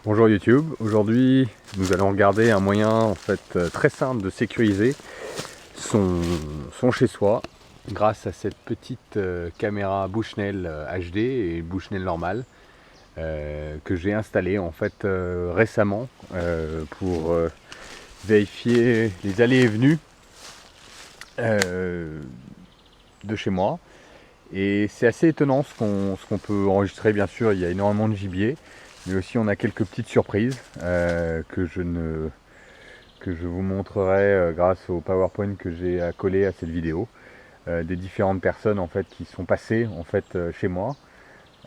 Bonjour YouTube, aujourd'hui nous allons regarder un moyen en fait très simple de sécuriser son chez-soi grâce à cette petite caméra Bushnell HD et Bushnell normale que j'ai installée en fait récemment pour vérifier les allées et venues de chez moi. Et c'est assez étonnant ce qu'on peut enregistrer. Bien sûr, il y a énormément de gibier, mais aussi on a quelques petites surprises que je vous montrerai grâce au PowerPoint que j'ai collé à cette vidéo, des différentes personnes en fait qui sont passées en fait chez moi.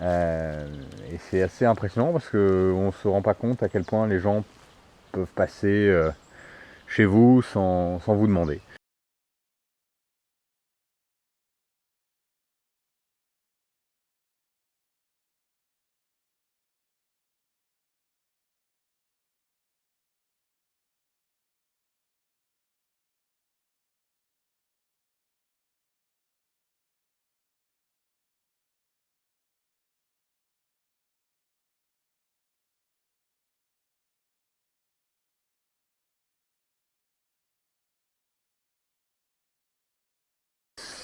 Et c'est assez impressionnant parce qu'on ne se rend pas compte à quel point les gens peuvent passer chez vous sans vous demander.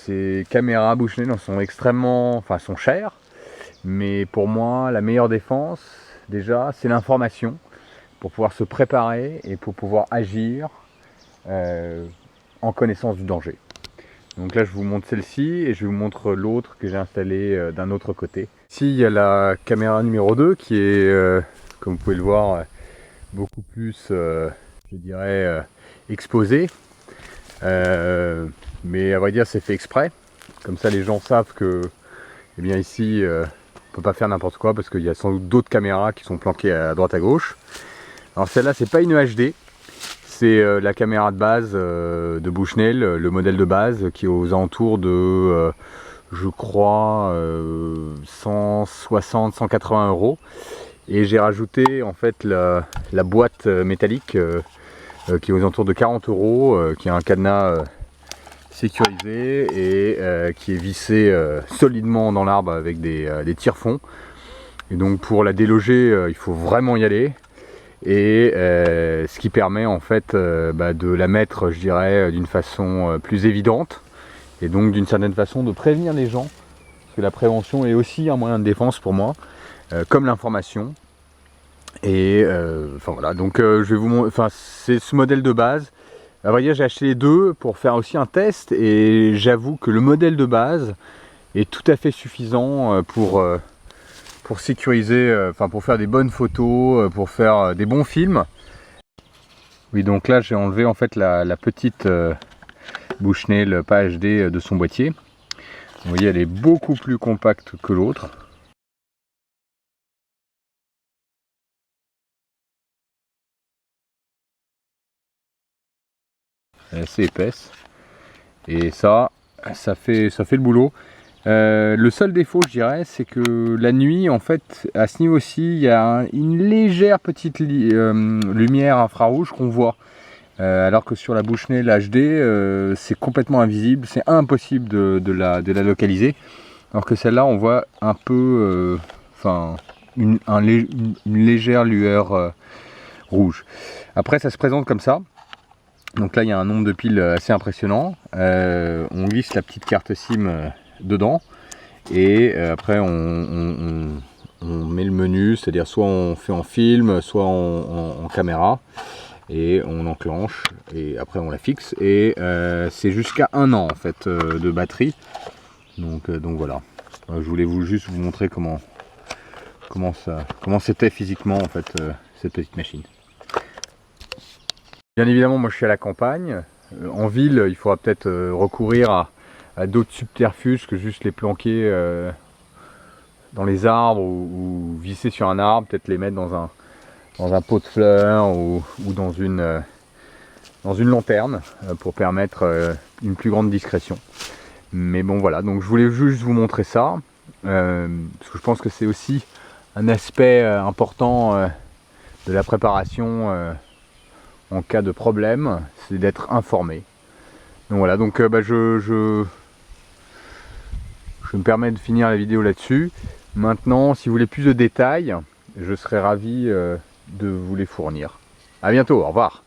Ces caméras Bushnell sont extrêmement, sont chères, mais pour moi la meilleure défense déjà c'est l'information pour pouvoir se préparer et pour pouvoir agir en connaissance du danger. Donc là je vous montre celle-ci et je vous montre l'autre que j'ai installée d'un autre côté. Ici il y a la caméra numéro 2 qui est, comme vous pouvez le voir, beaucoup plus, je dirais, exposée. Mais à vrai dire c'est fait exprès. Comme ça les gens savent que eh bien ici on ne peut pas faire n'importe quoi parce qu'il y a sans doute d'autres caméras qui sont planquées à droite à gauche. Alors celle-là c'est pas une HD. C'est la caméra de base de Bushnell, le modèle de base qui est aux alentours de, je crois, 160-180 €. Et j'ai rajouté en fait la boîte métallique qui est aux alentours de 40 €, qui a un cadenas sécurisé et qui est vissé solidement dans l'arbre avec des tire-fonds. Et donc pour la déloger, il faut vraiment y aller. Et ce qui permet en fait de la mettre, je dirais, d'une façon plus évidente et donc d'une certaine façon de prévenir les gens, parce que la prévention est aussi un moyen de défense pour moi, comme l'information. Et voilà, donc je vais vous montrer, c'est ce modèle de base. À vrai dire, j'ai acheté les deux pour faire aussi un test et j'avoue que le modèle de base est tout à fait suffisant pour sécuriser, pour faire des bonnes photos, pour faire des bons films. Oui, donc là j'ai enlevé en fait la petite Bushnell pas HD de son boîtier. Vous voyez, elle est beaucoup plus compacte que l'autre. Elle est assez épaisse. Et ça fait le boulot. Le seul défaut, je dirais, c'est que la nuit, en fait, à ce niveau-ci, il y a une légère petite lumière infrarouge qu'on voit. Alors que sur la Bushnell HD, c'est complètement invisible, c'est impossible de la localiser. Alors que celle-là, on voit un peu, une légère lueur rouge. Après, ça se présente comme ça. Donc là, il y a un nombre de piles assez impressionnant. On glisse la petite carte SIM dedans et après on met le menu, c'est-à-dire soit on fait en film, soit en caméra, et on enclenche et après on la fixe. Et c'est jusqu'à 1 an en fait de batterie. Donc voilà. Je voulais juste vous montrer comment c'était physiquement en fait cette petite machine. Bien évidemment, moi je suis à la campagne. En ville, il faudra peut-être recourir à d'autres subterfuges que juste les planquer dans les arbres ou visser sur un arbre, peut-être les mettre dans un pot de fleurs ou dans une lanterne pour permettre une plus grande discrétion. Mais bon voilà, donc je voulais juste vous montrer ça, parce que je pense que c'est aussi un aspect important de la préparation en cas de problème, c'est d'être informé. Donc voilà, donc je me permets de finir la vidéo là-dessus. Maintenant, si vous voulez plus de détails, je serais ravi de vous les fournir. À bientôt, au revoir.